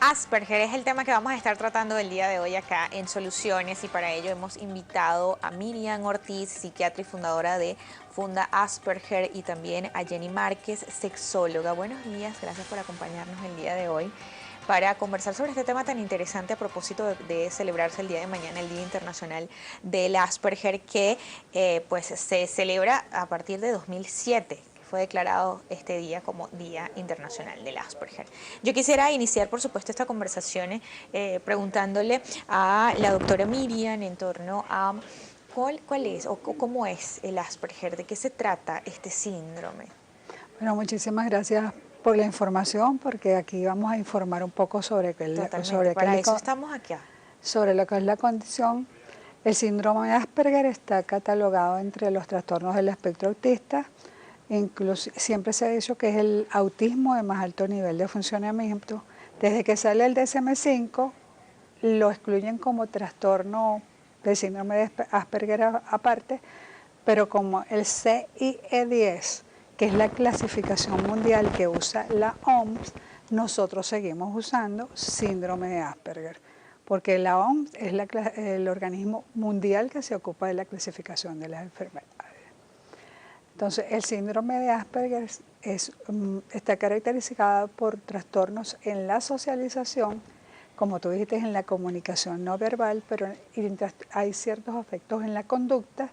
Asperger es el tema que vamos a estar tratando el día de hoy acá en Soluciones, y para ello hemos invitado a Miriam Ortiz, psiquiatra y fundadora de Funda Asperger, y también a Jenny Márquez, sexóloga. Buenos días, gracias por acompañarnos el día de hoy para conversar sobre este tema tan interesante a propósito de celebrarse el día de mañana, el Día Internacional del Asperger, que pues se celebra a partir de 2007. Fue declarado este día como Día Internacional del Asperger. Yo quisiera iniciar, por supuesto, esta conversación preguntándole a la doctora Miriam en torno a cuál es o cómo es el Asperger, de qué se trata este síndrome. Bueno, muchísimas gracias por la información, porque aquí vamos a informar un poco sobre, Estamos aquí. Sobre lo que es la condición. El síndrome de Asperger está catalogado entre los trastornos del espectro autista. Incluso siempre se ha dicho que es el autismo de más alto nivel de funcionamiento. Desde que sale el DSM-5, lo excluyen como trastorno del síndrome de Asperger aparte, pero como el CIE-10, que es la clasificación mundial que usa la OMS, nosotros seguimos usando síndrome de Asperger, porque la OMS es el organismo mundial que se ocupa de la clasificación de las enfermedades. Entonces, el síndrome de Asperger está caracterizado por trastornos en la socialización, como tú dijiste, en la comunicación no verbal, pero hay ciertos efectos en la conducta,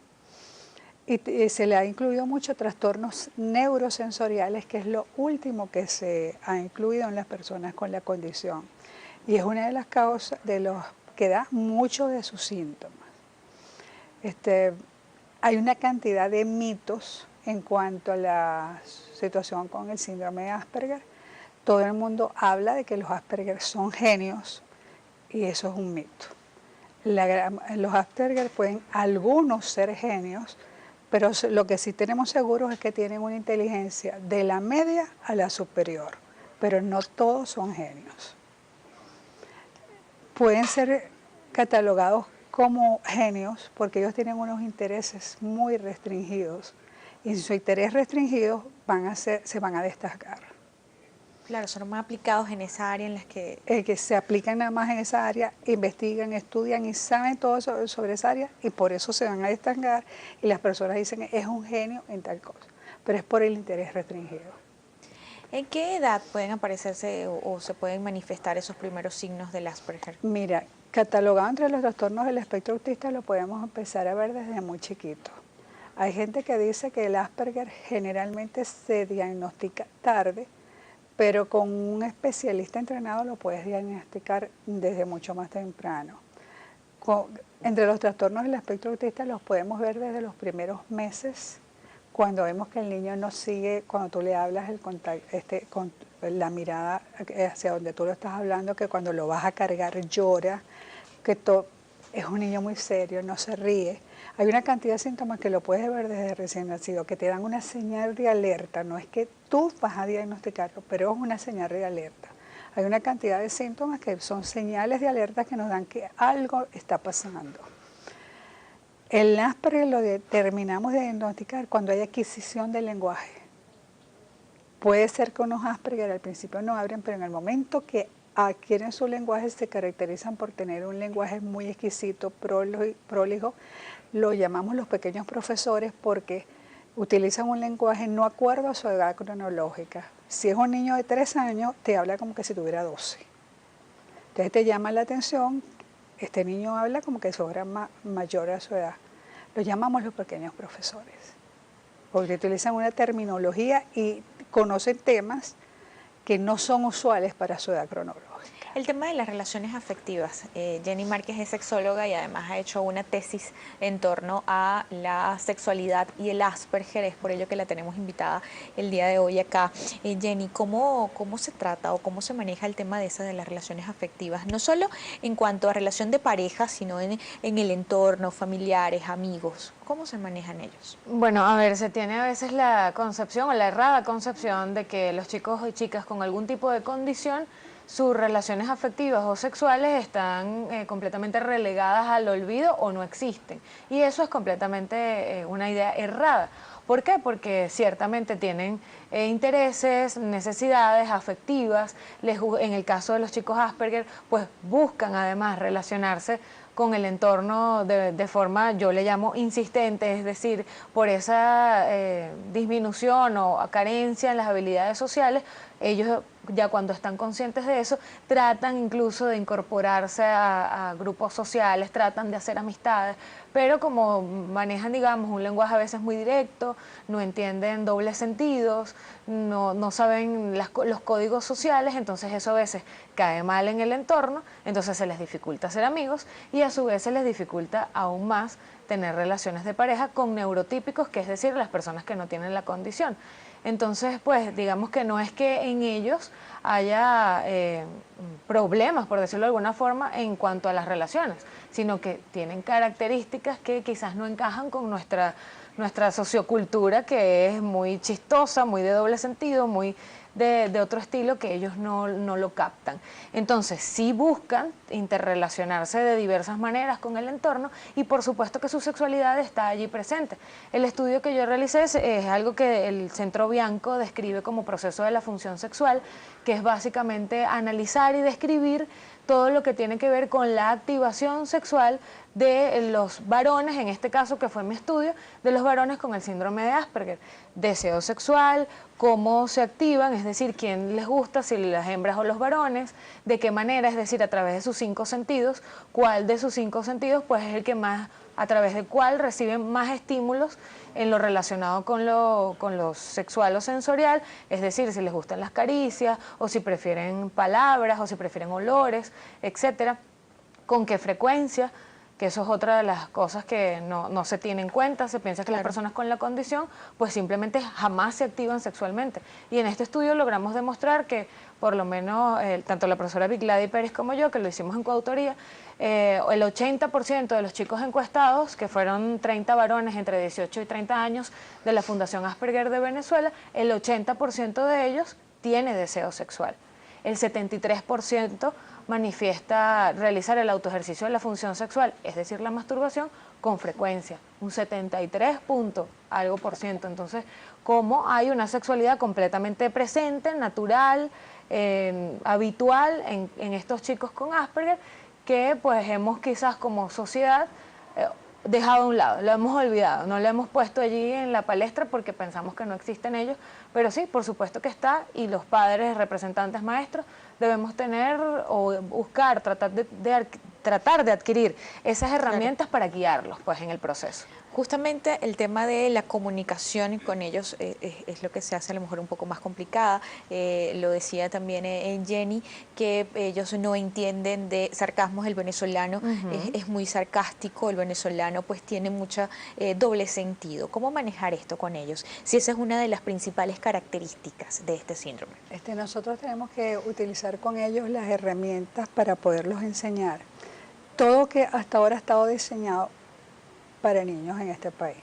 y se le ha incluido muchos trastornos neurosensoriales, que es lo último que se ha incluido en las personas con la condición. Y es una de las causas que da muchos de sus síntomas. Hay una cantidad de mitos en cuanto a la situación con el síndrome de Asperger. Todo el mundo habla de que los Asperger son genios, y eso es un mito. Los Asperger pueden algunos ser genios, pero lo que sí tenemos seguros es que tienen una inteligencia de la media a la superior, pero no todos son genios. Pueden ser catalogados como genios porque ellos tienen unos intereses muy restringidos, y su interés restringido se van a destacar. Claro, son más aplicados en esa área en las que se aplican nada más en esa área, investigan, estudian y saben todo sobre esa área, y por eso se van a destacar, y las personas dicen es un genio en tal cosa, pero es por el interés restringido. ¿En qué edad pueden aparecerse o se pueden manifestar esos primeros signos del Asperger? Mira, catalogado entre los trastornos del espectro autista lo podemos empezar a ver desde muy chiquito. Hay gente que dice que el Asperger generalmente se diagnostica tarde, pero con un especialista entrenado lo puedes diagnosticar desde mucho más temprano. Entre los trastornos del espectro autista los podemos ver desde los primeros meses, cuando vemos que el niño no sigue, cuando tú le hablas con la mirada hacia donde tú lo estás hablando, que cuando lo vas a cargar llora, que es un niño muy serio, no se ríe. Hay una cantidad de síntomas que lo puedes ver desde recién nacido, que te dan una señal de alerta. No es que tú vas a diagnosticarlo, pero es una señal de alerta. Hay una cantidad de síntomas que son señales de alerta que nos dan que algo está pasando. El Asperger lo terminamos de diagnosticar cuando hay adquisición del lenguaje. Puede ser que unos Asperger al principio no abren, pero en el momento que adquieren su lenguaje se caracterizan por tener un lenguaje muy exquisito, prólijo. Lo llamamos los pequeños profesores porque utilizan un lenguaje no acuerdo a su edad cronológica. Si es un niño de 3 años, te habla como que si tuviera 12. Entonces te llama la atención, este niño habla como que fuera mayor a su edad. Los llamamos los pequeños profesores, porque utilizan una terminología y conocen temas que no son usuales para su edad cronológica. El tema de las relaciones afectivas. Jenny Márquez es sexóloga y además ha hecho una tesis en torno a la sexualidad y el Asperger, es por ello que la tenemos invitada el día de hoy acá. Jenny, ¿cómo se trata o cómo se maneja el tema de las relaciones afectivas? No solo en cuanto a relación de pareja, sino en el entorno, familiares, amigos. ¿Cómo se manejan ellos? Bueno, a ver, se tiene a veces la concepción o la errada concepción de que los chicos y chicas con algún tipo de condición sus relaciones afectivas o sexuales están completamente relegadas al olvido o no existen. Y eso es completamente una idea errada. ¿Por qué? Porque ciertamente tienen intereses, necesidades afectivas. En el caso de los chicos Asperger, pues buscan además relacionarse con el entorno de forma, yo le llamo insistente, es decir, por esa disminución o carencia en las habilidades sociales, ellos ya cuando están conscientes de eso, tratan incluso de incorporarse a grupos sociales, tratan de hacer amistades, pero como manejan, digamos, un lenguaje a veces muy directo, no entienden dobles sentidos, no saben los códigos sociales, entonces eso a veces cae mal en el entorno, entonces se les dificulta ser amigos y a su vez se les dificulta aún más tener relaciones de pareja con neurotípicos, que es decir, las personas que no tienen la condición. Entonces, pues, digamos que no es que en ellos haya problemas, por decirlo de alguna forma, en cuanto a las relaciones, sino que tienen características que quizás no encajan con nuestra sociocultura, que es muy chistosa, muy de doble sentido, muy de otro estilo que ellos no lo captan. Entonces, sí buscan interrelacionarse de diversas maneras con el entorno y por supuesto que su sexualidad está allí presente. El estudio que yo realicé es algo que el Centro Bianco describe como proceso de la función sexual, que es básicamente analizar y describir todo lo que tiene que ver con la activación sexual de los varones, en este caso que fue mi estudio, de los varones con el síndrome de Asperger. Deseo sexual, cómo se activan, es decir, quién les gusta, si las hembras o los varones, de qué manera, es decir, a través de sus 5 sentidos, cuál de sus 5 sentidos pues es el que más, a través del cual reciben más estímulos en lo relacionado con lo sexual o sensorial, es decir, si les gustan las caricias, o si prefieren palabras, o si prefieren olores, etcétera, con qué frecuencia, que eso es otra de las cosas que no se tiene en cuenta. Se piensa que las personas con la condición pues simplemente jamás se activan sexualmente. Y en este estudio logramos demostrar que por lo menos tanto la profesora Bigladi Pérez como yo, que lo hicimos en coautoría, el 80% de los chicos encuestados, que fueron 30 varones entre 18 y 30 años de la Fundación Asperger de Venezuela, el 80% de ellos tiene deseo sexual. El 73% manifiesta realizar el autoejercicio de la función sexual, es decir, la masturbación, con frecuencia, un 73 algo %. Entonces, ¿cómo hay una sexualidad completamente presente, natural, habitual en estos chicos con Asperger, que pues hemos quizás como sociedad dejado a un lado, lo hemos olvidado, no lo hemos puesto allí en la palestra porque pensamos que no existen ellos, pero sí, por supuesto que está, y los padres, representantes, maestros, debemos tener o buscar, tratar de adquirir esas herramientas para guiarlos pues en el proceso. Justamente el tema de la comunicación con ellos es lo que se hace a lo mejor un poco más complicada. Lo decía también Jenny, que ellos no entienden de sarcasmos. El venezolano es muy sarcástico, el venezolano pues tiene mucha doble sentido. ¿Cómo manejar esto con ellos? Si esa es una de las principales características de este síndrome. Nosotros tenemos que utilizar con ellos las herramientas para poderlos enseñar. Todo que hasta ahora ha estado diseñado para niños en este país.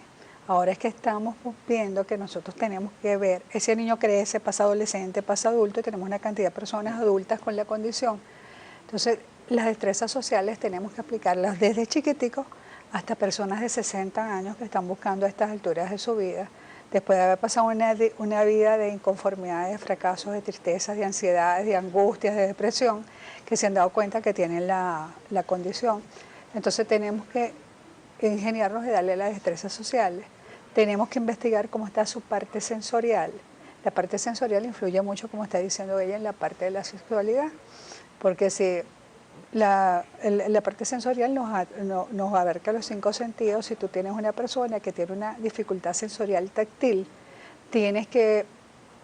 Ahora es que estamos viendo que nosotros tenemos que ver, ese niño crece, pasa adolescente, pasa adulto, y tenemos una cantidad de personas adultas con la condición. Entonces, las destrezas sociales tenemos que aplicarlas desde chiquiticos hasta personas de 60 años que están buscando a estas alturas de su vida, después de haber pasado una vida de inconformidades, de fracasos, de tristezas, de ansiedades, de angustias, de depresión, que se han dado cuenta que tienen la condición. Entonces, tenemos que ingeniarnos de darle las destrezas sociales. Tenemos que investigar cómo está su parte sensorial. La parte sensorial influye mucho, como está diciendo ella, en la parte de la sexualidad, porque si la parte sensorial nos abarca los 5 sentidos. Si tú tienes una persona que tiene una dificultad sensorial táctil, tienes que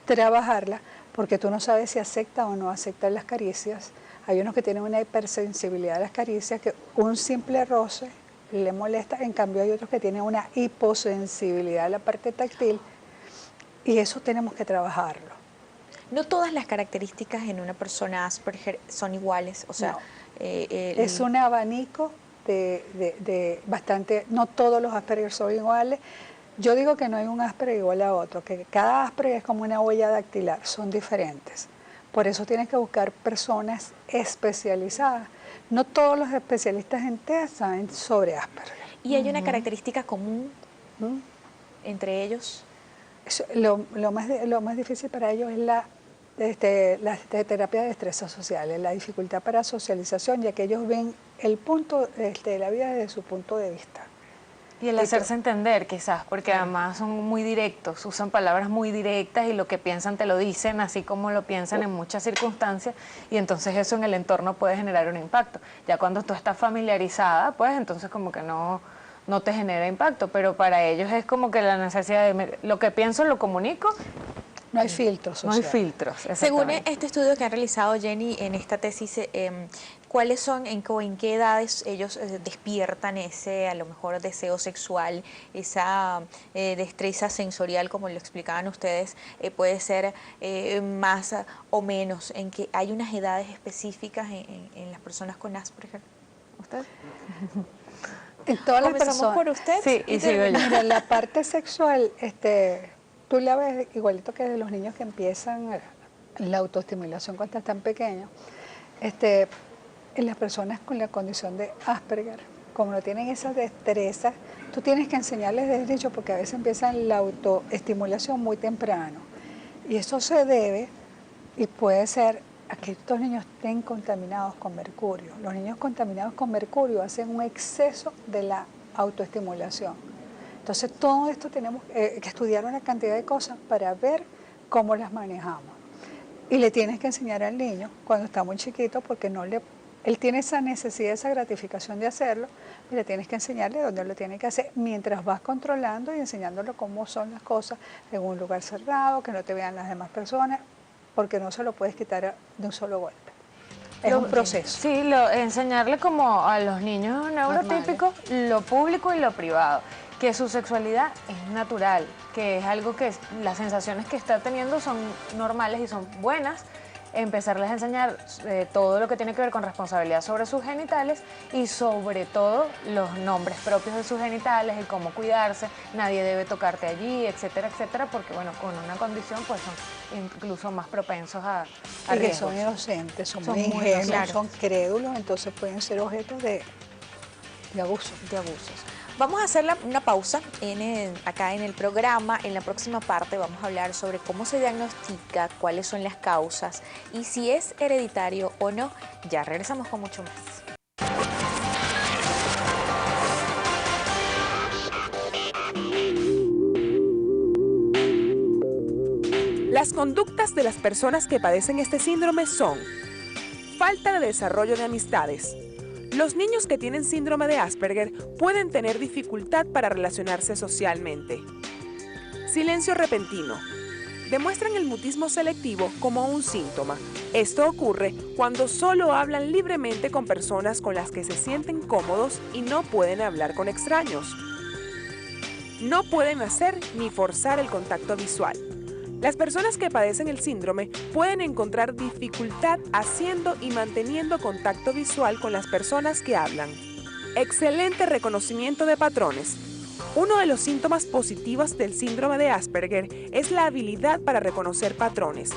trabajarla porque tú no sabes si acepta o no acepta las caricias. Hay unos que tienen una hipersensibilidad a las caricias, que un simple roce le molesta, en cambio hay otros que tienen una hiposensibilidad a la parte táctil, y eso tenemos que trabajarlo. No todas las características en una persona Asperger son iguales, o sea... No. Es un abanico de bastante, no todos los Asperger son iguales. Yo digo que no hay un Asperger igual a otro, que cada Asperger es como una huella dactilar, son diferentes. Por eso tienes que buscar personas especializadas. No todos los especialistas en TEA saben sobre Asperger. ¿Y hay una característica común entre ellos? Lo más difícil para ellos es la terapia de destrezas sociales, la dificultad para socialización, ya que ellos ven el punto de la vida desde su punto de vista. Y el hacerse entender quizás, porque además son muy directos, usan palabras muy directas y lo que piensan te lo dicen, así como lo piensan en muchas circunstancias, y entonces eso en el entorno puede generar un impacto. Ya cuando tú estás familiarizada, pues entonces como que no te genera impacto, pero para ellos es como que la necesidad de lo que pienso lo comunico. No hay filtros sociales. No hay filtros. Según este estudio que han realizado, Jenny, en esta tesis, ¿cuáles son, en qué edades ellos despiertan ese, a lo mejor, deseo sexual, esa destreza sensorial, como lo explicaban ustedes, puede ser más o menos, en que hay unas edades específicas en las personas con Asperger? ¿Usted? En todas las ¿Comenzamos personas. por usted? Sí, y sigo yo. Mira, la parte sexual, tú la ves igualito que de los niños que empiezan la autoestimulación cuando están pequeños. En las personas con la condición de Asperger, como no tienen esa destreza, tú tienes que enseñarles desde niños porque a veces empiezan la autoestimulación muy temprano. Y eso se debe, y puede ser, a que estos niños estén contaminados con mercurio. Los niños contaminados con mercurio hacen un exceso de la autoestimulación. Entonces, todo esto tenemos que estudiar una cantidad de cosas para ver cómo las manejamos. Y le tienes que enseñar al niño cuando está muy chiquito, porque él tiene esa necesidad, esa gratificación de hacerlo, y le tienes que enseñarle dónde lo tiene que hacer, mientras vas controlando y enseñándolo cómo son las cosas en un lugar cerrado, que no te vean las demás personas, porque no se lo puedes quitar de un solo golpe. Es un proceso. Sí, enseñarle como a los niños neurotípicos lo público y lo privado, que su sexualidad es natural, que es algo que las sensaciones que está teniendo son normales y son buenas. Empezarles a enseñar todo lo que tiene que ver con responsabilidad sobre sus genitales y sobre todo los nombres propios de sus genitales y cómo cuidarse, nadie debe tocarte allí, etcétera, etcétera, porque bueno, con una condición pues son incluso más propensos a Y que riesgos. son inocentes, son muy Muy ingenuos, inocentes. son crédulos, entonces pueden ser objetos de abuso. De abusos. Vamos a hacer una pausa acá en el programa. En la próxima parte vamos a hablar sobre cómo se diagnostica, cuáles son las causas y si es hereditario o no. Ya regresamos con mucho más. Las conductas de las personas que padecen este síndrome son: falta de desarrollo de amistades. Los niños que tienen síndrome de Asperger pueden tener dificultad para relacionarse socialmente. Silencio repentino. Demuestran el mutismo selectivo como un síntoma. Esto ocurre cuando solo hablan libremente con personas con las que se sienten cómodos y no pueden hablar con extraños. No pueden hacer ni forzar el contacto visual. Las personas que padecen el síndrome pueden encontrar dificultad haciendo y manteniendo contacto visual con las personas que hablan. Excelente reconocimiento de patrones. Uno de los síntomas positivos del síndrome de Asperger es la habilidad para reconocer patrones.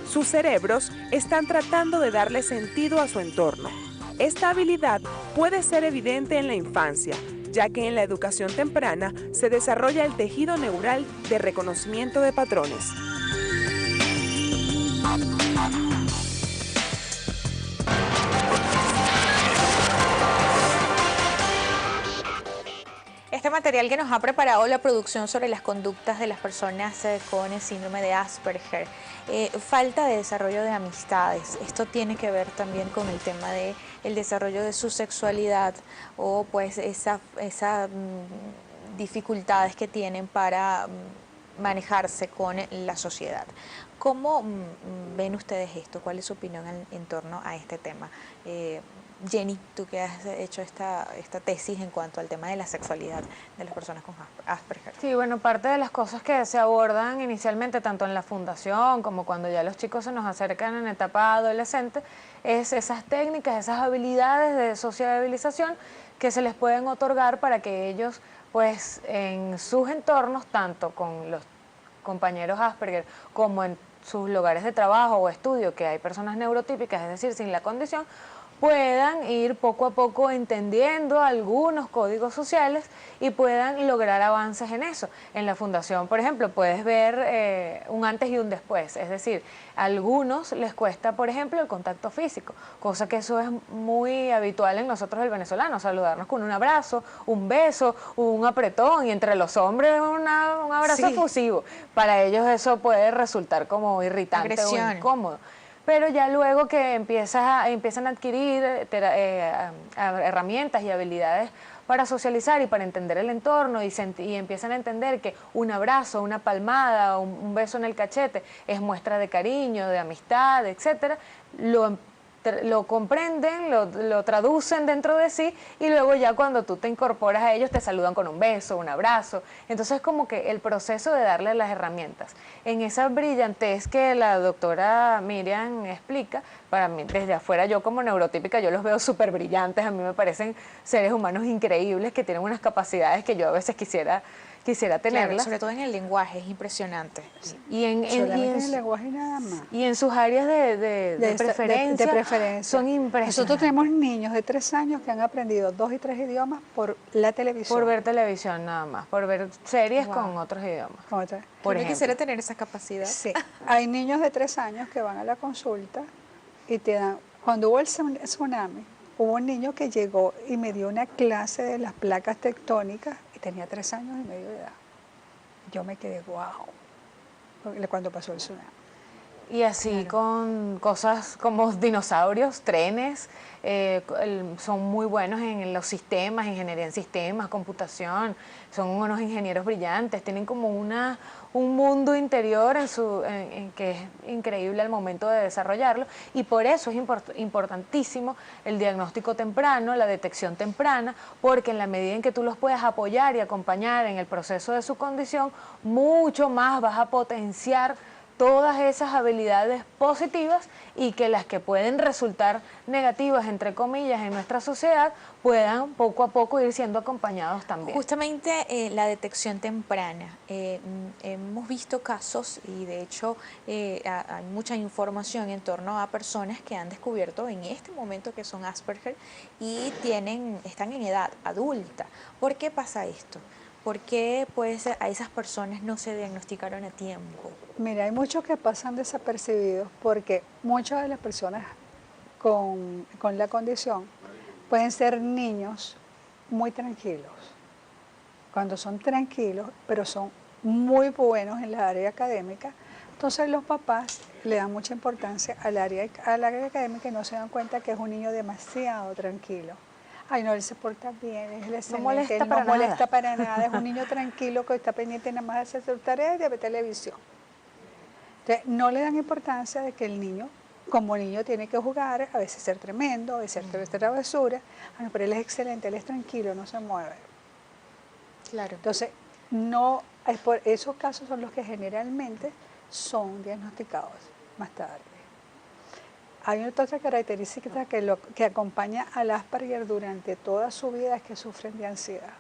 Sus cerebros están tratando de darle sentido a su entorno. Esta habilidad puede ser evidente en la infancia, ya que en la educación temprana se desarrolla el tejido neural de reconocimiento de patrones. Este material que nos ha preparado la producción sobre las conductas de las personas con el síndrome de Asperger, falta de desarrollo de amistades, esto tiene que ver también con el tema de el desarrollo de su sexualidad o pues esa dificultades que tienen para manejarse con la sociedad. ¿Cómo ven ustedes esto? ¿Cuál es su opinión en torno a este tema? Jenny, tú que has hecho esta tesis en cuanto al tema de la sexualidad de las personas con Asperger. Sí, bueno, parte de las cosas que se abordan inicialmente, tanto en la fundación como cuando ya los chicos se nos acercan en etapa adolescente, es esas técnicas, esas habilidades de sociabilización que se les pueden otorgar para que ellos, pues, en sus entornos, tanto con los compañeros Asperger como en sus lugares de trabajo o estudio, que hay personas neurotípicas, es decir, sin la condición, puedan ir poco a poco entendiendo algunos códigos sociales y puedan lograr avances en eso. En la fundación, por ejemplo, puedes ver un antes y un después, es decir, a algunos les cuesta, por ejemplo, el contacto físico, cosa que eso es muy habitual en nosotros el venezolano, saludarnos con un abrazo, un beso, un apretón, y entre los hombres un abrazo efusivo. Para ellos eso puede resultar como irritante Agresión. o incómodo. Pero ya luego que empiezan a adquirir herramientas y habilidades para socializar y para entender el entorno y empiezan a entender que un abrazo, una palmada, un beso en el cachete es muestra de cariño, de amistad, etcétera, lo comprenden, lo traducen dentro de sí, y luego ya cuando tú te incorporas a ellos te saludan con un beso, un abrazo. Entonces como que el proceso de darle las herramientas en esa brillantez que la doctora Miriam explica, para mí desde afuera, yo como neurotípica, yo los veo súper brillantes, a mí me parecen seres humanos increíbles que tienen unas capacidades que yo a veces quisiera tenerlas. Claro, sobre todo en el lenguaje, es impresionante. Y en el lenguaje nada más. Y en sus áreas de preferencia, son impresionantes. Nosotros tenemos niños de 3 años que han aprendido 2 y 3 idiomas por la televisión. Por ver televisión nada más, por ver series con otros idiomas. Por ejemplo, quisiera tener esa capacidad. Sí, hay niños de 3 años que van a la consulta y te dan, cuando hubo el tsunami, hubo un niño que llegó y me dio una clase de las placas tectónicas y tenía 3 años y medio de edad. Yo me quedé wow cuando pasó el tsunami. Y así con cosas como dinosaurios, trenes, son muy buenos en los sistemas, ingeniería en sistemas, computación, son unos ingenieros brillantes, tienen como un mundo interior en que es increíble al momento de desarrollarlo, y por eso es importantísimo el diagnóstico temprano, la detección temprana, porque en la medida en que tú los puedas apoyar y acompañar en el proceso de su condición, mucho más vas a potenciar todas esas habilidades positivas, y que las que pueden resultar negativas, entre comillas, en nuestra sociedad, puedan poco a poco ir siendo acompañados también. Justamente la detección temprana. Hemos visto casos, y de hecho hay mucha información en torno a personas que han descubierto en este momento que son Asperger y están en edad adulta. ¿Por qué pasa esto? ¿Por qué pues, a esas personas no se diagnosticaron a tiempo? Mira, hay muchos que pasan desapercibidos porque muchas de las personas con la condición pueden ser niños muy tranquilos. Cuando son tranquilos, pero son muy buenos en la área académica, entonces los papás le dan mucha importancia al área académica y no se dan cuenta que es un niño demasiado tranquilo. Ay, no, él se porta bien, es excelente, no molesta él no para molesta nada. para nada, es un niño tranquilo que está pendiente nada más de hacer sus tareas y de ver televisión. Entonces, no le dan importancia de que el niño, como niño, tiene que jugar, a veces ser tremendo, a veces hacer travesura. Ah, no, pero él es excelente, él es tranquilo, no se mueve. Claro. Entonces, esos casos son los que generalmente son diagnosticados más tarde. Hay otra característica que acompaña al Asperger durante toda su vida, es que sufren de ansiedad.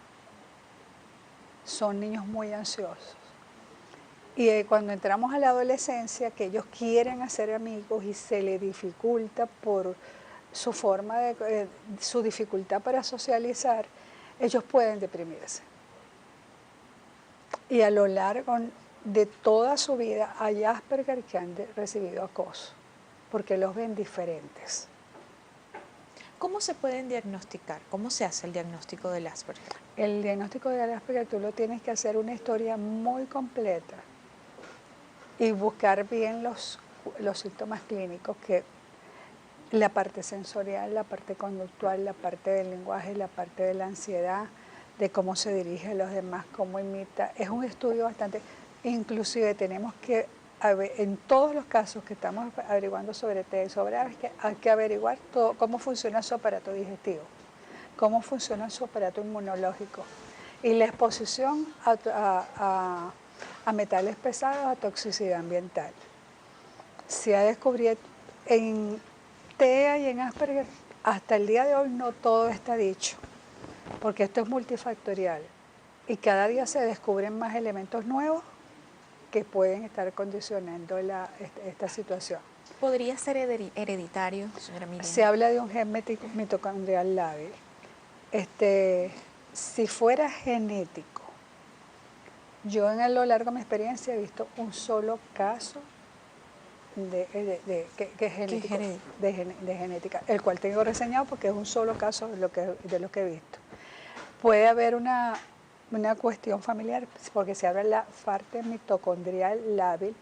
Son niños muy ansiosos. Y cuando entramos a la adolescencia, que ellos quieren hacer amigos y se les dificulta por su su dificultad para socializar, ellos pueden deprimirse. Y a lo largo de toda su vida hay Asperger que han recibido acoso, porque los ven diferentes. ¿Cómo se pueden diagnosticar? ¿Cómo se hace el diagnóstico del Asperger? El diagnóstico del Asperger tú lo tienes que hacer una historia muy completa y buscar bien los síntomas clínicos, que la parte sensorial, la parte conductual, la parte del lenguaje, la parte de la ansiedad, de cómo se dirige a los demás, cómo imita. Es un estudio bastante, inclusive tenemos que, en todos los casos que estamos averiguando sobre TEA, hay que averiguar todo, cómo funciona su aparato digestivo, cómo funciona su aparato inmunológico y la exposición a metales pesados, a toxicidad ambiental. Se ha descubierto en TEA y en Asperger, hasta el día de hoy no todo está dicho, porque esto es multifactorial y cada día se descubren más elementos nuevos que pueden estar condicionando esta situación. ¿Podría ser hereditario, señora Miriam? Se habla de un gen mitocondrial lábil. Si fuera genético, yo a lo largo de mi experiencia he visto un solo caso que es genético, de genética, el cual tengo reseñado porque es un solo caso de lo que he visto. Puede haber una cuestión familiar porque se habla de la parte mitocondrial lábil,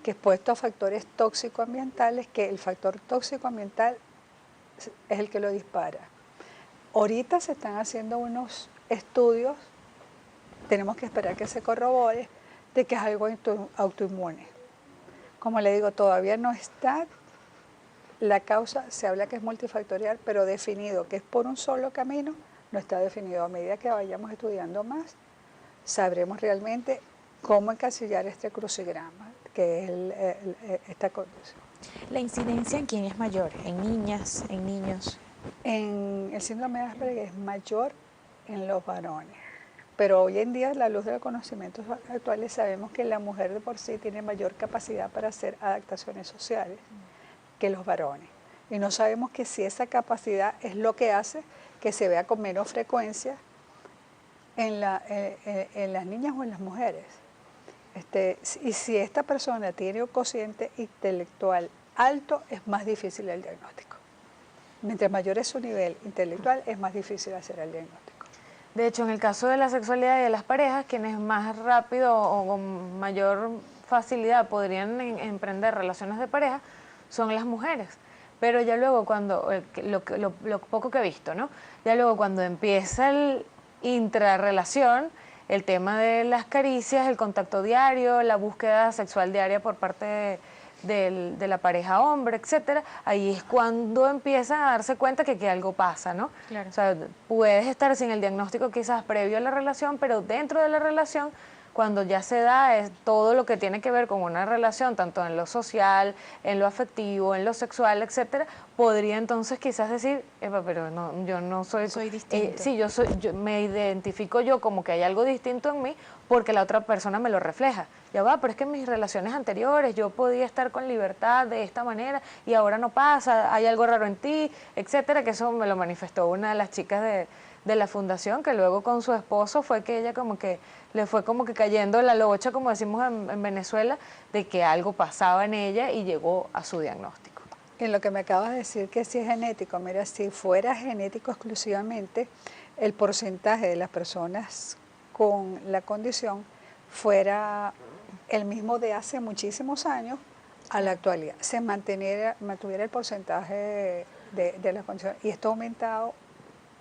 que es expuesto a factores tóxico-ambientales, que el factor tóxico-ambiental es el que lo dispara. Ahorita se están haciendo unos estudios, tenemos que esperar que se corrobore, de que es algo autoinmune. Como le digo, todavía no está la causa, se habla que es multifactorial, pero definido que es por un solo camino, no está definido. A medida que vayamos estudiando más, sabremos realmente cómo encasillar este crucigrama, que es esta condición. ¿La incidencia en quién es mayor? ¿En niñas, en niños? En el síndrome de Asperger es mayor en los varones, pero hoy en día, a la luz de los conocimientos actuales, sabemos que la mujer de por sí tiene mayor capacidad para hacer adaptaciones sociales que los varones. Y no sabemos que si esa capacidad es lo que hace que se vea con menos frecuencia en las niñas o en las mujeres. Y si esta persona tiene un cociente intelectual alto, es más difícil el diagnóstico. Mientras mayor es su nivel intelectual, es más difícil hacer el diagnóstico. De hecho, en el caso de la sexualidad y de las parejas, quienes más rápido o con mayor facilidad podrían emprender relaciones de pareja son las mujeres. Pero ya luego cuando, lo poco que he visto, ¿no? Ya luego cuando empieza el intrarrelación, el tema de las caricias, el contacto diario, la búsqueda sexual diaria por parte de la pareja hombre, etcétera, ahí es cuando empiezan a darse cuenta que algo pasa, ¿no? Claro. O sea, puedes estar sin el diagnóstico quizás previo a la relación, pero dentro de la relación, cuando ya se da todo lo que tiene que ver con una relación, tanto en lo social, en lo afectivo, en lo sexual, etcétera, podría entonces quizás decir, pero no, yo no soy... Soy distinto. Sí, yo me identifico yo como que hay algo distinto en mí porque la otra persona me lo refleja. Ya va, pero es que en mis relaciones anteriores yo podía estar con libertad de esta manera y ahora no pasa, hay algo raro en ti, etcétera, que eso me lo manifestó una de las chicas de la fundación, que luego con su esposo fue que ella como que le fue como que cayendo la locha, como decimos en Venezuela, de que algo pasaba en ella y llegó a su diagnóstico. En lo que me acabas de decir que si es genético, mira, si fuera genético exclusivamente, el porcentaje de las personas con la condición fuera el mismo de hace muchísimos años a la actualidad. Se mantuviera el porcentaje de la condición y esto ha aumentado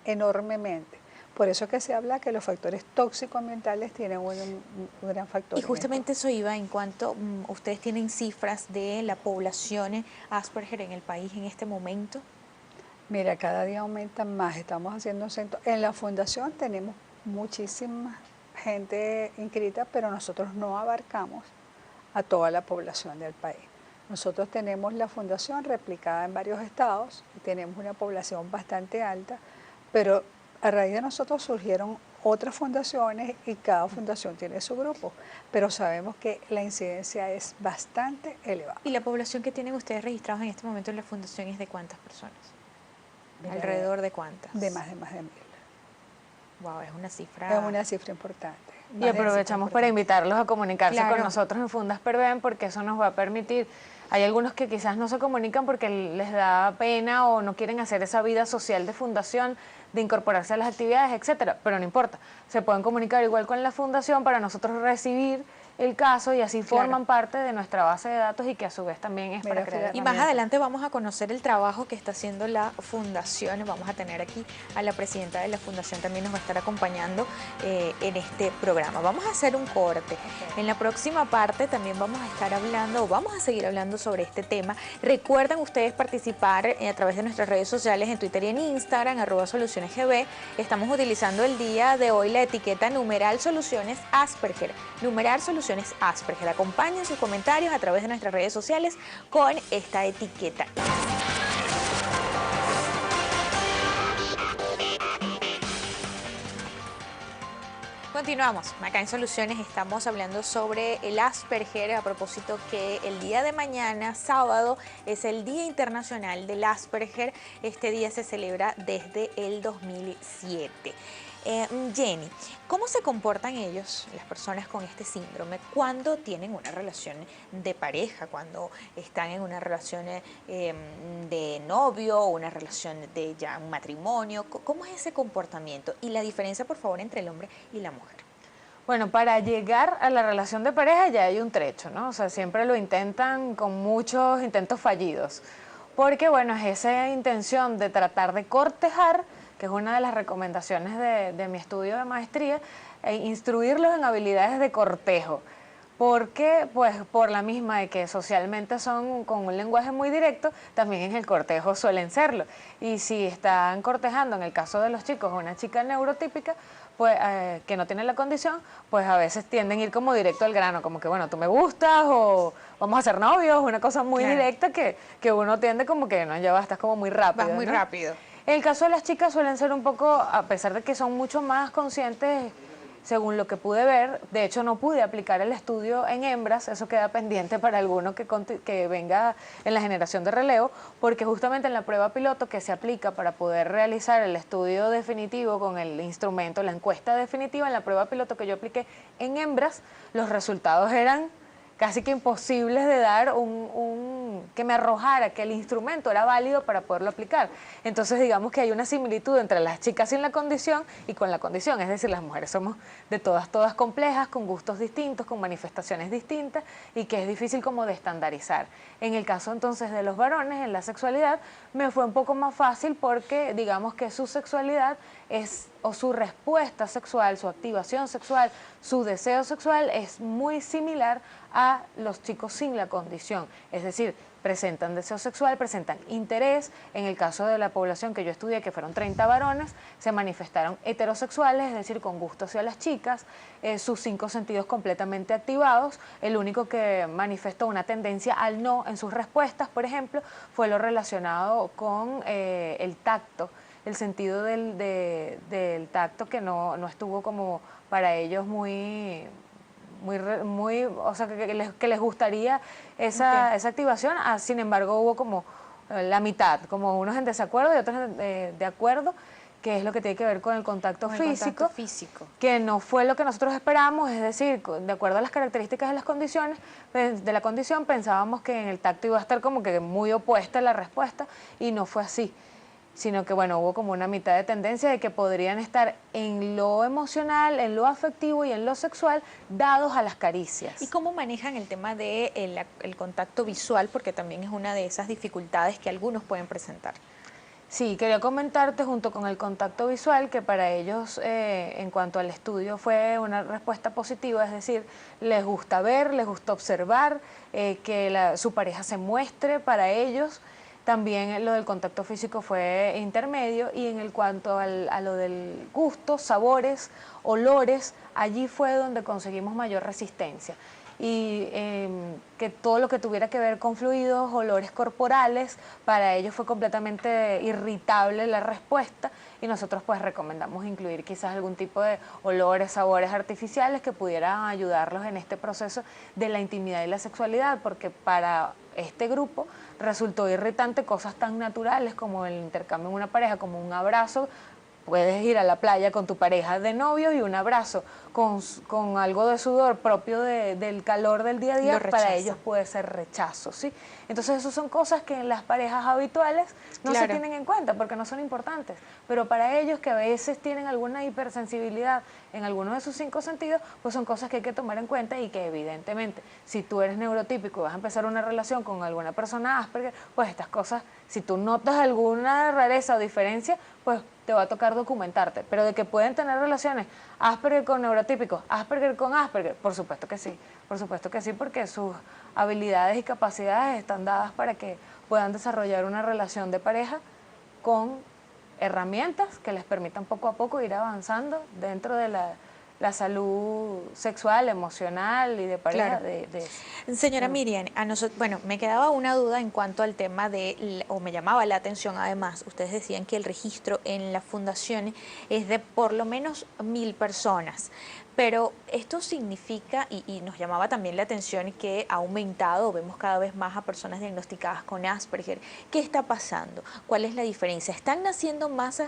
enormemente. Por eso es que se habla que los factores tóxico-ambientales tienen un gran factor. Y justamente eso iba en cuanto ustedes tienen cifras de la población Asperger en el país en este momento. Mira, cada día aumenta más. Estamos haciendo un centro. En la fundación tenemos muchísima gente inscrita, pero nosotros no abarcamos a toda la población del país. Nosotros tenemos la fundación replicada en varios estados y tenemos una población bastante alta, pero a raíz de nosotros surgieron otras fundaciones y cada fundación tiene su grupo, pero sabemos que la incidencia es bastante elevada. ¿Y la población que tienen ustedes registrados en este momento en la fundación es de cuántas personas? Mira, ¿Alrededor de cuántas? De más de 1.000. Wow, es una cifra. Es una cifra importante. Y aprovechamos para invitarlos a comunicarse Claro. con nosotros en Fundas Perven, porque eso nos va a permitir. Hay algunos que quizás no se comunican porque les da pena o no quieren hacer esa vida social de fundación, de incorporarse a las actividades, etcétera, pero no importa. Se pueden comunicar igual con la fundación para nosotros recibir el caso y así forman parte de nuestra base de datos y que a su vez también es para crear. Y más adelante vamos a conocer el trabajo que está haciendo la fundación. Vamos a tener aquí a la presidenta de la fundación, también nos va a estar acompañando en este programa. Vamos a hacer un corte. En la próxima parte también vamos a estar hablando, o vamos a seguir hablando sobre este tema. Recuerden ustedes participar a través de nuestras redes sociales en Twitter y en Instagram, @solucionesgb. Estamos utilizando el día de hoy la etiqueta numeral Soluciones Asperger. Numeral Soluciones Asperger. Acompañen sus comentarios a través de nuestras redes sociales con esta etiqueta. Continuamos, acá en Soluciones estamos hablando sobre el Asperger, a propósito que el día de mañana, sábado, es el Día Internacional del Asperger. Este día se celebra desde el 2007. Jenny, ¿cómo se comportan ellos, las personas con este síndrome, cuando tienen una relación de pareja, cuando están en una relación de novio o una relación de ya un matrimonio? ¿Cómo es ese comportamiento? Y la diferencia, por favor, entre el hombre y la mujer. Bueno, para llegar a la relación de pareja ya hay un trecho, ¿no? O sea, siempre lo intentan con muchos intentos fallidos. Porque, bueno, es esa intención de tratar de cortejar, que es una de las recomendaciones de mi estudio de maestría, instruirlos en habilidades de cortejo. Porque, pues, por la misma de que socialmente son con un lenguaje muy directo, también en el cortejo suelen serlo. Y si están cortejando, en el caso de los chicos, una chica neurotípica, pues, que no tiene la condición, pues a veces tienden a ir como directo al grano, como que, bueno, tú me gustas o vamos a ser novios, una cosa muy directa que uno tiende como que, no, ya va, estás como muy rápido. Vas muy ¿no? rápido. En el caso de las chicas suelen ser un poco, a pesar de que son mucho más conscientes, según lo que pude ver, de hecho no pude aplicar el estudio en hembras, eso queda pendiente para alguno que venga en la generación de relevo, porque justamente en la prueba piloto que se aplica para poder realizar el estudio definitivo con el instrumento, la encuesta definitiva, en la prueba piloto que yo apliqué en hembras, los resultados eran casi que imposibles de dar que me arrojara que el instrumento era válido para poderlo aplicar. Entonces digamos que hay una similitud entre las chicas sin la condición y con la condición, es decir, las mujeres somos de todas complejas, con gustos distintos, con manifestaciones distintas y que es difícil como de estandarizar. En el caso entonces de los varones, en la sexualidad, me fue un poco más fácil porque digamos que su sexualidad o su respuesta sexual, su activación sexual, su deseo sexual es muy similar a los chicos sin la condición. Es decir, presentan deseo sexual, presentan interés. En el caso de la población que yo estudié, que fueron 30 varones, se manifestaron heterosexuales, es decir, con gusto hacia las chicas, sus 5 sentidos completamente activados. El único que manifestó una tendencia al no en sus respuestas, por ejemplo, fue lo relacionado con el tacto, el sentido del tacto que no estuvo como para ellos muy, o sea, que les gustaría esa activación. Sin embargo, hubo como la mitad, como unos en desacuerdo y otros de acuerdo, que es lo que tiene que ver con el contacto físico, que no fue lo que nosotros esperábamos, es decir, de acuerdo a las características de las condiciones, de la condición, pensábamos que en el tacto iba a estar como que muy opuesta la respuesta y no fue así, sino que bueno, hubo como una mitad de tendencia de que podrían estar en lo emocional, en lo afectivo y en lo sexual dados a las caricias. ¿Y cómo manejan el tema de el contacto visual? Porque también es una de esas dificultades que algunos pueden presentar. Sí, quería comentarte junto con el contacto visual que para ellos en cuanto al estudio fue una respuesta positiva, es decir, les gusta ver, les gusta observar, que su pareja se muestre para ellos. También lo del contacto físico fue intermedio y en el cuanto a lo del gusto, sabores, olores, allí fue donde conseguimos mayor resistencia. Y que todo lo que tuviera que ver con fluidos, olores corporales, para ellos fue completamente irritable la respuesta y nosotros pues recomendamos incluir quizás algún tipo de olores, sabores artificiales que pudieran ayudarlos en este proceso de la intimidad y la sexualidad, porque para este grupo resultó irritante cosas tan naturales como el intercambio en una pareja, como un abrazo. Puedes ir a la playa con tu pareja de novio y un abrazo con algo de sudor propio del calor del día a día, para ellos puede ser rechazo, ¿sí? Entonces esas son cosas que en las parejas habituales no se tienen en cuenta porque no son importantes, pero para ellos que a veces tienen alguna hipersensibilidad en alguno de sus 5 sentidos, pues son cosas que hay que tomar en cuenta y que evidentemente si tú eres neurotípico y vas a empezar una relación con alguna persona Asperger, pues estas cosas, si tú notas alguna rareza o diferencia, pues te va a tocar documentarte, pero de que pueden tener relaciones Asperger con neurotípicos, Asperger con Asperger, por supuesto que sí, porque sus habilidades y capacidades están dadas para que puedan desarrollar una relación de pareja con herramientas que les permitan poco a poco ir avanzando dentro de la salud sexual, emocional y de pareja Claro. de Señora Miriam, a nosotros, bueno, me quedaba una duda en cuanto al tema o me llamaba la atención además, ustedes decían que el registro en la fundación es de por lo menos 1000 personas, pero esto significa, y nos llamaba también la atención que ha aumentado, vemos cada vez más a personas diagnosticadas con Asperger. ¿Qué está pasando? ¿Cuál es la diferencia? ¿Están naciendo más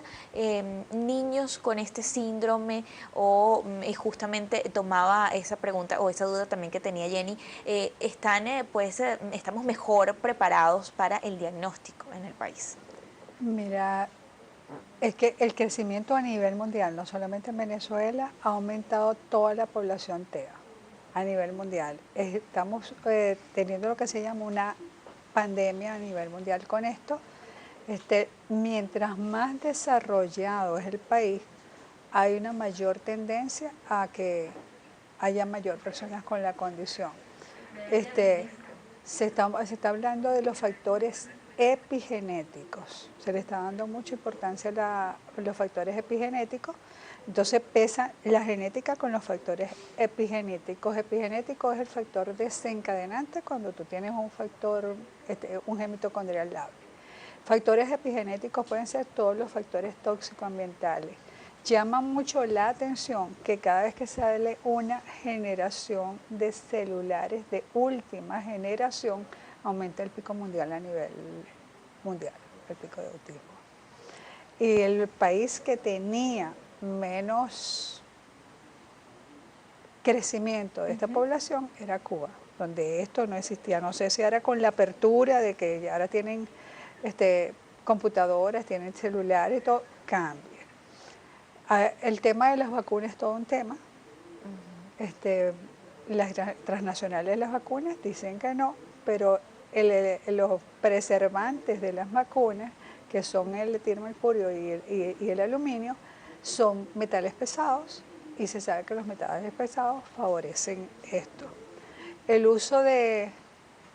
niños con este síndrome o justamente tomaba esa pregunta o esa duda también que tenía Jenny, estamos mejor preparados para el diagnóstico en el país? Mira, es que el crecimiento a nivel mundial, no solamente en Venezuela, ha aumentado toda la población TEA a nivel mundial. Estamos teniendo lo que se llama una pandemia a nivel mundial con esto. Mientras más desarrollado es el país, hay una mayor tendencia a que haya mayor personas con la condición. Se está hablando de los factores epigenéticos, se le está dando mucha importancia a los factores epigenéticos, entonces pesa la genética con los factores epigenéticos. Epigenético es el factor desencadenante cuando tú tienes un factor, un gen mitocondrial doble. Factores epigenéticos pueden ser todos los factores tóxico-ambientales. Llama mucho la atención que cada vez que sale una generación de celulares de última generación, aumenta el pico mundial a nivel mundial, el pico de autismo. Y el país que tenía menos crecimiento de esta población era Cuba, donde esto no existía. No sé si ahora con la apertura de que ahora tienen computadoras, tienen celulares y todo, cambia. El tema de las vacunas es todo un tema. Las transnacionales de las vacunas dicen que no, pero los preservantes de las vacunas, que son el etilmercurio y el aluminio, son metales pesados y se sabe que los metales pesados favorecen esto. El uso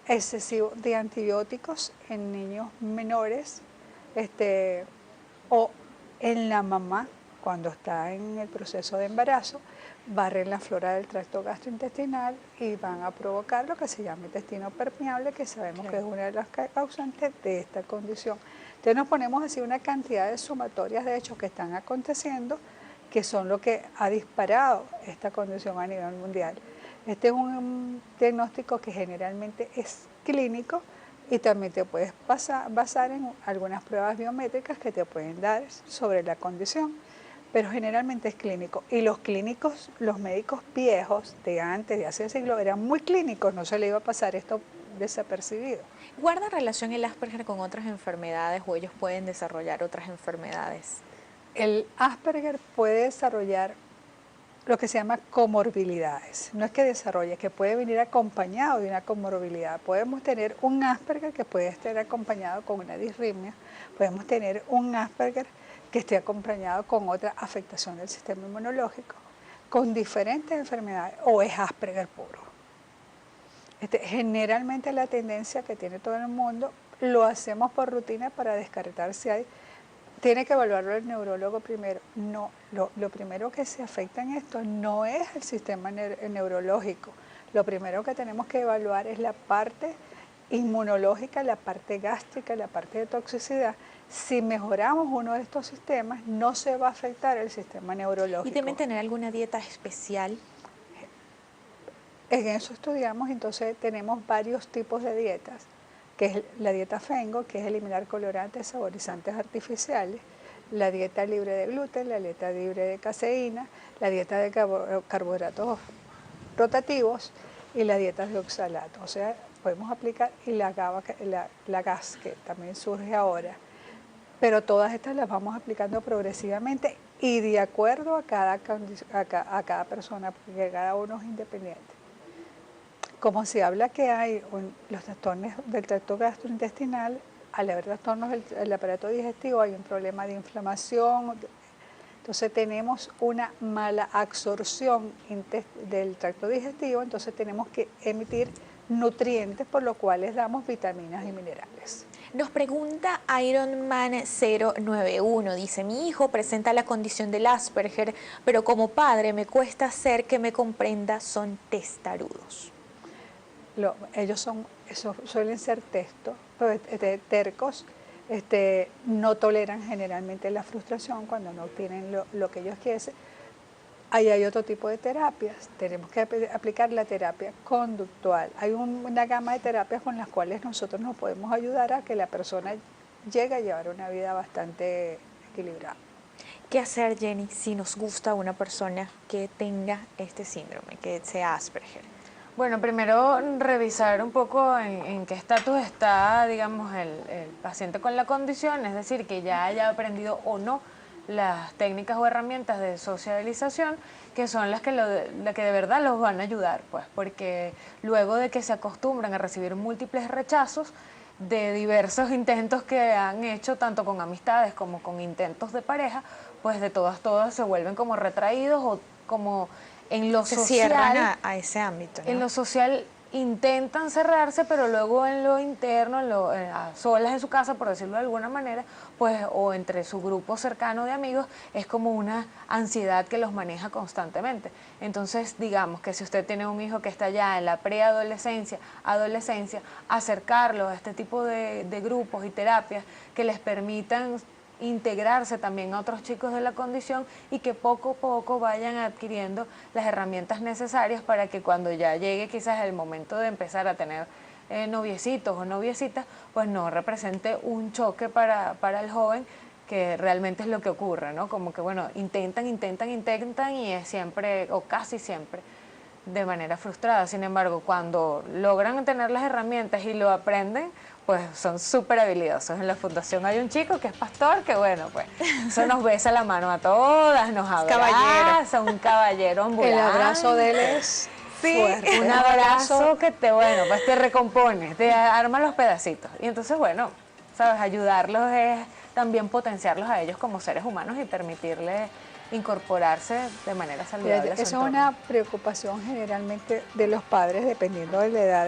excesivo de antibióticos en niños menores o en la mamá cuando está en el proceso de embarazo, barren la flora del tracto gastrointestinal y van a provocar lo que se llama intestino permeable, que sabemos que es una de las causantes de esta condición. Entonces nos ponemos así una cantidad de sumatorias de hechos que están aconteciendo, que son lo que ha disparado esta condición a nivel mundial. Este es un diagnóstico que generalmente es clínico y también te puedes basar en algunas pruebas biométricas que te pueden dar sobre la condición, pero generalmente es clínico. Y los clínicos, los médicos viejos de antes, de hace siglo, eran muy clínicos, no se le iba a pasar esto desapercibido. ¿Guarda relación el Asperger con otras enfermedades o ellos pueden desarrollar otras enfermedades? El Asperger puede desarrollar lo que se llama comorbilidades. No es que desarrolle, es que puede venir acompañado de una comorbilidad. Podemos tener un Asperger que puede estar acompañado con una disritmia, podemos tener un Asperger que esté acompañado con otra afectación del sistema inmunológico, con diferentes enfermedades, o es Asperger puro. Generalmente la tendencia que tiene todo el mundo, lo hacemos por rutina para descartar si hay. Tiene que evaluarlo el neurólogo primero. No, lo primero que se afecta en esto no es el sistema neurológico. Lo primero que tenemos que evaluar es la parte inmunológica, la parte gástrica, la parte de toxicidad. Si mejoramos uno de estos sistemas, no se va a afectar el sistema neurológico. ¿Y deben tener alguna dieta especial? En eso estudiamos, entonces tenemos varios tipos de dietas, que es la dieta FENGO, que es eliminar colorantes, saborizantes artificiales, la dieta libre de gluten, la dieta libre de caseína, la dieta de carbohidratos rotativos y la dieta de oxalato. O sea, podemos aplicar y la GAS, que también surge ahora. Pero todas estas las vamos aplicando progresivamente y de acuerdo a cada persona, porque cada uno es independiente. Como se habla que hay los trastornos del tracto gastrointestinal, al haber trastornos del aparato digestivo hay un problema de inflamación, entonces tenemos una mala absorción del tracto digestivo, entonces tenemos que emitir nutrientes por los cuales damos vitaminas y minerales. Nos pregunta Ironman091, dice, mi hijo presenta la condición del Asperger, pero como padre me cuesta hacer que me comprenda, son testarudos. Ellos suelen ser tercos, no toleran generalmente la frustración cuando no obtienen lo que ellos quieren. Ahí hay otro tipo de terapias, tenemos que aplicar la terapia conductual. Hay una gama de terapias con las cuales nosotros nos podemos ayudar a que la persona llegue a llevar una vida bastante equilibrada. ¿Qué hacer, Jenny, si nos gusta una persona que tenga este síndrome, que sea Asperger? Bueno, primero revisar un poco en qué estatus está, digamos, el paciente con la condición, es decir, que ya haya aprendido o no las técnicas o herramientas de socialización, que son las que de verdad los van a ayudar, pues, porque luego de que se acostumbran a recibir múltiples rechazos de diversos intentos que han hecho, tanto con amistades como con intentos de pareja, pues de todas se vuelven como retraídos o como en lo social. Se cierran a ese ámbito, ¿no? En lo social intentan cerrarse, pero luego en lo interno, a solas en su casa, por decirlo de alguna manera, pues, o entre su grupo cercano de amigos, es como una ansiedad que los maneja constantemente. Entonces, digamos que si usted tiene un hijo que está ya en la preadolescencia, adolescencia, acercarlo a este tipo de grupos y terapias que les permitan integrarse también a otros chicos de la condición y que poco a poco vayan adquiriendo las herramientas necesarias para que cuando ya llegue quizás el momento de empezar a tener noviecitos o noviecitas, pues no represente un choque para el joven, que realmente es lo que ocurre, ¿no? Como que, bueno, intentan y es siempre o casi siempre de manera frustrada. Sin embargo, cuando logran tener las herramientas y lo aprenden, pues son súper habilidosos. En la fundación hay un chico que es pastor, que bueno, pues eso nos besa la mano a todas, nos abraza, un caballero ambulante. El abrazo de él es fuerte. Un abrazo que pues te recompone, te arma los pedacitos. Y entonces, bueno, sabes, ayudarlos es también potenciarlos a ellos como seres humanos y permitirles incorporarse de manera saludable. Esa es una preocupación generalmente de los padres, dependiendo de la edad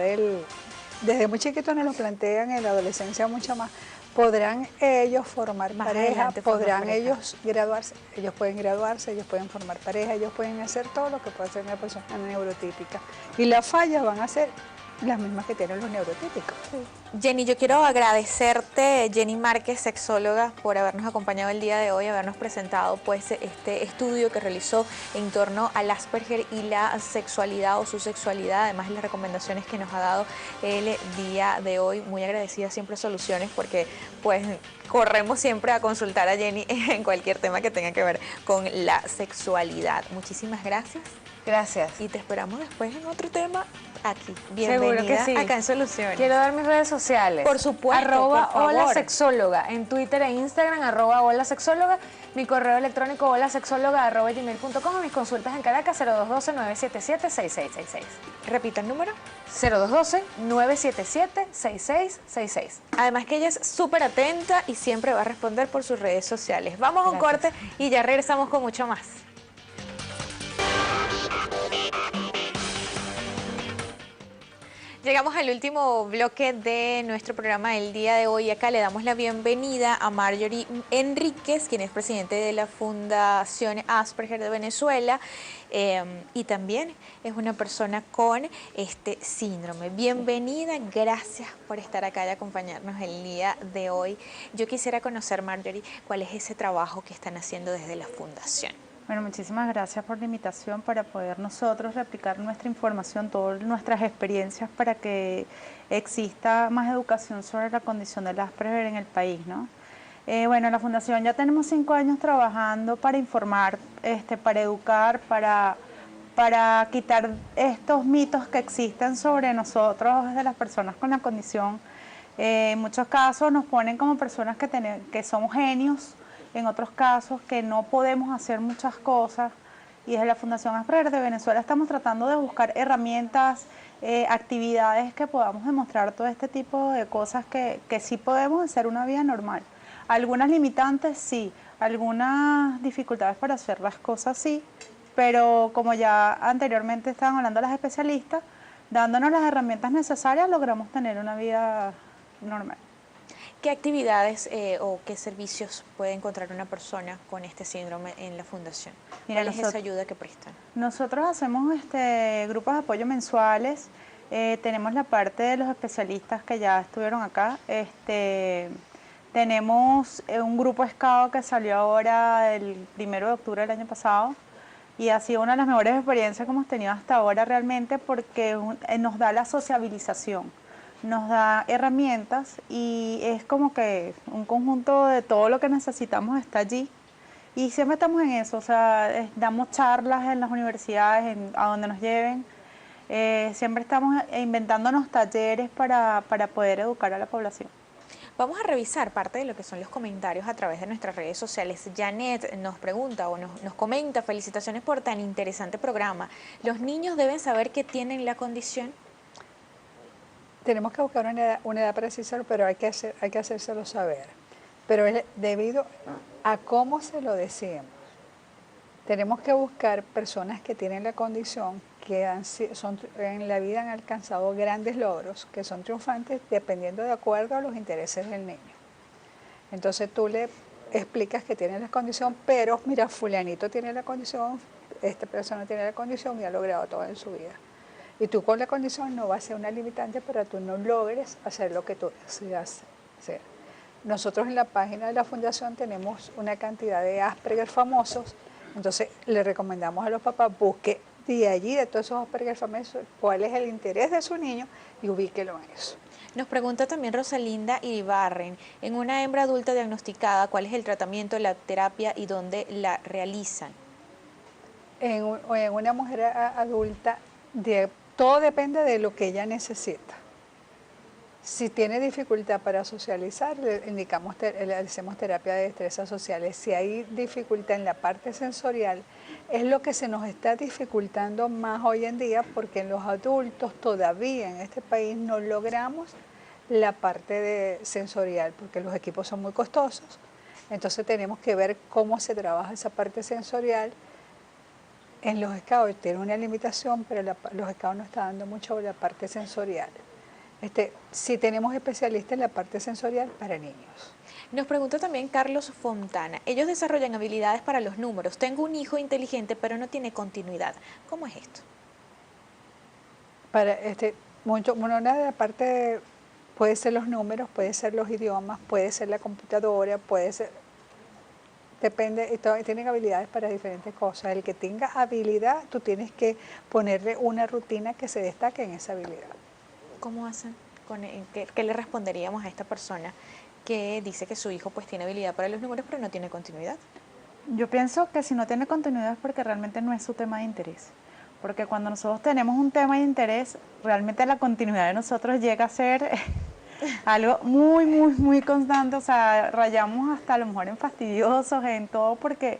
desde muy chiquitos nos lo plantean, en la adolescencia mucho más. ¿Podrán ellos formar pareja? ¿Podrán ellos graduarse? Ellos pueden graduarse, ellos pueden formar pareja, ellos pueden hacer todo lo que puede hacer una persona neurotípica. Y las fallas van a ser las mismas que tienen los neurotípicos. Jenny, yo quiero agradecerte, Jenny Márquez, sexóloga, por habernos acompañado el día de hoy, habernos presentado pues este estudio que realizó en torno al Asperger y la sexualidad o su sexualidad, además de las recomendaciones que nos ha dado el día de hoy. Muy agradecida siempre a Soluciones, porque pues corremos siempre a consultar a Jenny en cualquier tema que tenga que ver con la sexualidad. Muchísimas gracias. Gracias. Y te esperamos después en otro tema aquí. Bienvenida. Seguro que sí. Acá en Soluciones. Quiero dar mis redes sociales. Por supuesto, @ por favor. Hola Sexóloga, en Twitter e Instagram, @ Hola Sexóloga, mi correo electrónico holasexóloga@gmail.com, mis consultas en Caracas 0212-977-6666. Repita el número. 0212-977-6666. Además que ella es súper atenta y siempre va a responder por sus redes sociales. Vamos a un corte y ya regresamos con mucho más. Llegamos al último bloque de nuestro programa del día de hoy. Acá le damos la bienvenida a Marjorie Enríquez, quien es presidente de la Fundación Asperger de Venezuela y también es una persona con este síndrome. Bienvenida, gracias por estar acá y acompañarnos el día de hoy. Yo quisiera conocer, Marjorie, cuál es ese trabajo que están haciendo desde la Fundación. Bueno, muchísimas gracias por la invitación para poder nosotros replicar nuestra información, todas nuestras experiencias para que exista más educación sobre la condición del Asperger en el país, ¿no? Bueno, en la Fundación ya tenemos 5 años trabajando para informar, para educar, para quitar estos mitos que existen sobre nosotros desde las personas con la condición. En muchos casos nos ponen como personas que somos genios, en otros casos que no podemos hacer muchas cosas, y desde la Fundación Asperger de Venezuela estamos tratando de buscar herramientas, actividades que podamos demostrar todo este tipo de cosas que sí podemos hacer una vida normal. Algunas limitantes sí, algunas dificultades para hacer las cosas sí, pero como ya anteriormente estaban hablando las especialistas, dándonos las herramientas necesarias logramos tener una vida normal. ¿Qué actividades o qué servicios puede encontrar una persona con este síndrome en la fundación? Mira, ¿Cuál es esa ayuda que prestan? Nosotros hacemos grupos de apoyo mensuales, tenemos la parte de los especialistas que ya estuvieron acá, tenemos un grupo SCAO que salió ahora el 1 de octubre del año pasado y ha sido una de las mejores experiencias que hemos tenido hasta ahora realmente porque nos da la sociabilización, nos da herramientas y es como que un conjunto de todo lo que necesitamos está allí. Y siempre estamos en eso, o sea, damos charlas en las universidades, a donde nos lleven. Siempre estamos inventándonos talleres para poder educar a la población. Vamos a revisar parte de lo que son los comentarios a través de nuestras redes sociales. Janet nos pregunta o nos comenta: felicitaciones por tan interesante programa. ¿Los niños deben saber que tienen la condición? Tenemos que buscar una edad precisa, pero hay que hacérselo saber. Pero es debido a cómo se lo decimos. Tenemos que buscar personas que tienen la condición, que en la vida han alcanzado grandes logros, que son triunfantes dependiendo de acuerdo a los intereses del niño. Entonces tú le explicas que tiene la condición, pero mira, fulanito tiene la condición, esta persona tiene la condición y ha logrado todo en su vida. Y tú con la condición no va a ser una limitante para tú no logres hacer lo que tú deseas hacer. Nosotros en la página de la Fundación tenemos una cantidad de Asperger famosos, entonces le recomendamos a los papás, busque de allí, de todos esos Asperger famosos, cuál es el interés de su niño y ubíquelo en eso. Nos pregunta también Rosalinda Iribarren: en una hembra adulta diagnosticada, ¿cuál es el tratamiento, la terapia y dónde la realizan? En una mujer adulta, todo depende de lo que ella necesita. Si tiene dificultad para socializar, le hacemos terapia de destrezas sociales. Si hay dificultad en la parte sensorial, es lo que se nos está dificultando más hoy en día, porque en los adultos todavía en este país no logramos la parte sensorial, porque los equipos son muy costosos. Entonces tenemos que ver cómo se trabaja esa parte sensorial. En los SCAO tiene una limitación, pero los SCAO nos está dando mucho la parte sensorial. Sí tenemos especialistas en la parte sensorial para niños. Nos pregunta también Carlos Fontana: ellos desarrollan habilidades para los números. Tengo un hijo inteligente, pero no tiene continuidad. ¿Cómo es esto? Una de la parte puede ser los números, puede ser los idiomas, puede ser la computadora, puede ser... Depende, tienen habilidades para diferentes cosas. El que tenga habilidad, tú tienes que ponerle una rutina que se destaque en esa habilidad. ¿Cómo hacen? ¿Qué le responderíamos a esta persona que dice que su hijo pues tiene habilidad para los números pero no tiene continuidad? Yo pienso que si no tiene continuidad es porque realmente no es su tema de interés. Porque cuando nosotros tenemos un tema de interés, realmente la continuidad de nosotros llega a ser algo muy, muy, muy constante. O sea, rayamos hasta a lo mejor en fastidiosos, en todo, porque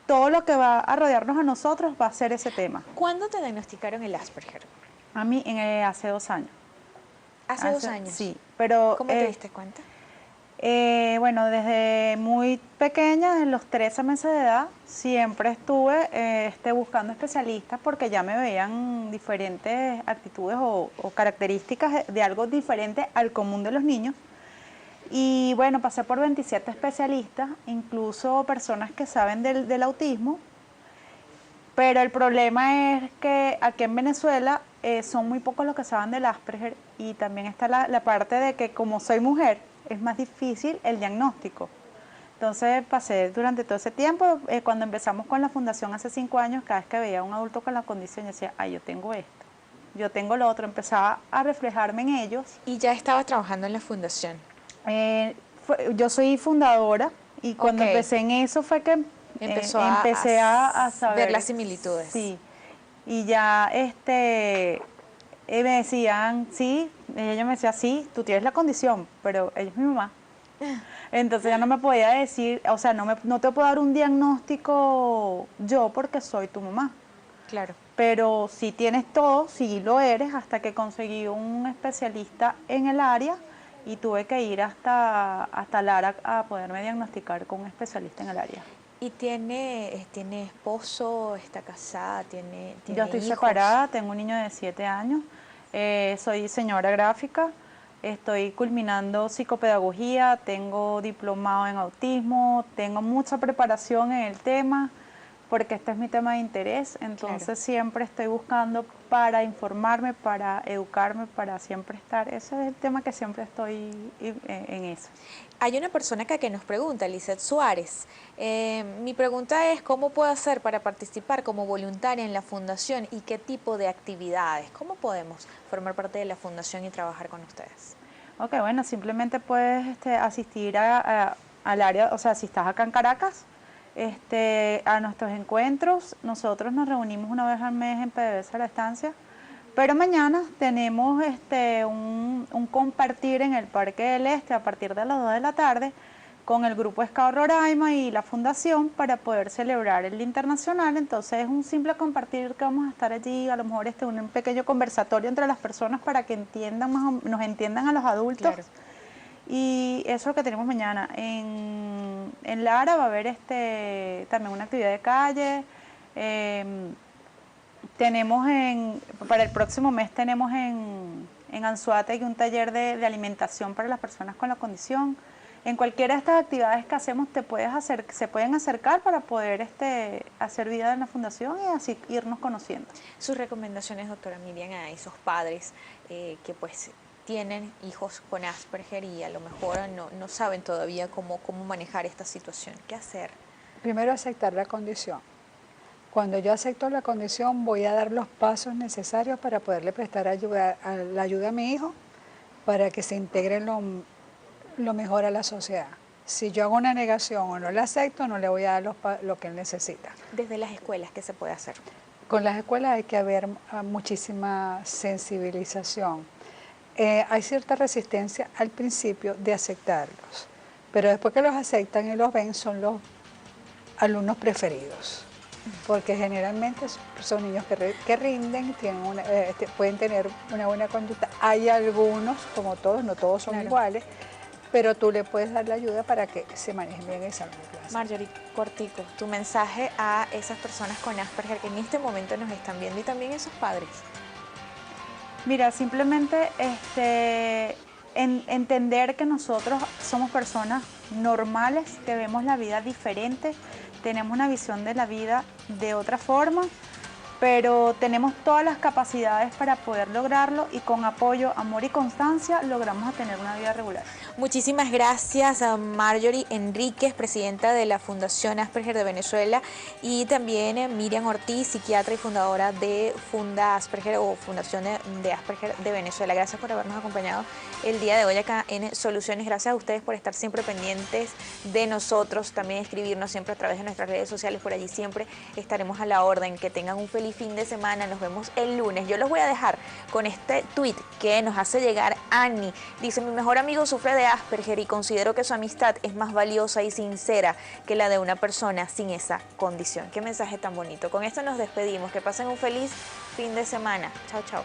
todo lo que va a rodearnos a nosotros va a ser ese tema. ¿Cuándo te diagnosticaron el Asperger? A mí hace 2 años. ¿Hace 2 años? Sí, pero... ¿Cómo te diste cuenta? Bueno, desde muy pequeña, desde los 13 meses de edad, siempre estuve buscando especialistas porque ya me veían diferentes actitudes o características de algo diferente al común de los niños. Y bueno, pasé por 27 especialistas, incluso personas que saben del autismo, pero el problema es que aquí en Venezuela son muy pocos los que saben del Asperger y también está la parte de que como soy mujer, es más difícil el diagnóstico. Entonces pasé durante todo ese tiempo, cuando empezamos con la fundación hace 5 años, cada vez que veía a un adulto con la condición, yo decía, ay, yo tengo esto, yo tengo lo otro, empezaba a reflejarme en ellos. ¿Y ya estaba trabajando en la fundación? Yo soy fundadora y cuando empecé en eso fue que empecé a saber, ver las similitudes. Sí, y ya me decían, sí, ella me decía, sí, tú tienes la condición, pero ella es mi mamá. Entonces ya no me podía decir, o sea, no te puedo dar un diagnóstico yo porque soy tu mamá. Claro. Pero si tienes todo, sí lo eres, hasta que conseguí un especialista en el área y tuve que ir hasta Lara a poderme diagnosticar con un especialista en el área. ¿Y tiene esposo, está casada, tiene Yo estoy hijos? separada, tengo un niño de 7 años, soy diseñadora gráfica, estoy culminando psicopedagogía, tengo diplomado en autismo, tengo mucha preparación en el tema, porque este es mi tema de interés, entonces siempre estoy buscando para informarme, para educarme, para siempre estar, ese es el tema que siempre estoy en eso. Hay una persona acá que nos pregunta, Lizeth Suárez, mi pregunta es ¿cómo puedo hacer para participar como voluntaria en la fundación y qué tipo de actividades? ¿Cómo podemos formar parte de la fundación y trabajar con ustedes? Ok, bueno, simplemente puedes asistir al área, o sea, si estás acá en Caracas, a nuestros encuentros. Nosotros nos reunimos una vez al mes en PDVSA La Estancia, pero mañana tenemos un compartir en el Parque del Este a partir de las 2 de la tarde con el Grupo Scout Roraima y la Fundación para poder celebrar el Día Internacional. Entonces es un simple compartir que vamos a estar allí, a lo mejor un pequeño conversatorio entre las personas para que entiendan nos entiendan a los adultos. Claro. Y eso es lo que tenemos mañana. En Lara va a haber también una actividad de calle. Para el próximo mes tenemos en Anzoátegui un taller de alimentación para las personas con la condición. En cualquiera de estas actividades que hacemos se pueden acercar para poder hacer vida en la fundación y así irnos conociendo. Sus recomendaciones, doctora Miriam, a esos padres que pues tienen hijos con Asperger y a lo mejor no saben todavía cómo manejar esta situación. ¿Qué hacer? Primero, aceptar la condición. Cuando yo acepto la condición, voy a dar los pasos necesarios para poderle prestar la ayuda a mi hijo para que se integre lo mejor a la sociedad. Si yo hago una negación o no la acepto, no le voy a dar lo que él necesita. Desde las escuelas, ¿qué se puede hacer? Con las escuelas hay que haber muchísima sensibilización. Hay cierta resistencia al principio de aceptarlos, pero después que los aceptan y los ven, son los alumnos preferidos, porque generalmente son niños que rinden, pueden tener una buena conducta. Hay algunos, como todos, no todos son iguales, pero tú le puedes dar la ayuda para que se manejen bien en salud de clase. Marjorie, cortico, tu mensaje a esas personas con Asperger que en este momento nos están viendo y también esos padres. Mira, simplemente entender que nosotros somos personas normales, que vemos la vida diferente, tenemos una visión de la vida de otra forma, pero tenemos todas las capacidades para poder lograrlo y con apoyo, amor y constancia logramos tener una vida regular. Muchísimas gracias a Marjorie Enríquez, presidenta de la Fundación Asperger de Venezuela, y también Miriam Ortiz, psiquiatra y fundadora de Funda Asperger o Fundación de Asperger de Venezuela. Gracias por habernos acompañado el día de hoy acá en Soluciones. Gracias a ustedes por estar siempre pendientes de nosotros, también escribirnos siempre a través de nuestras redes sociales, por allí siempre estaremos a la orden. Que tengan un feliz fin de semana, nos vemos el lunes. Yo los voy a dejar con este tweet que nos hace llegar Annie. Dice: mi mejor amigo sufre de Asperger y considero que su amistad es más valiosa y sincera que la de una persona sin esa condición. Qué mensaje tan bonito. Con esto nos despedimos. Que pasen un feliz fin de semana. Chao, chao.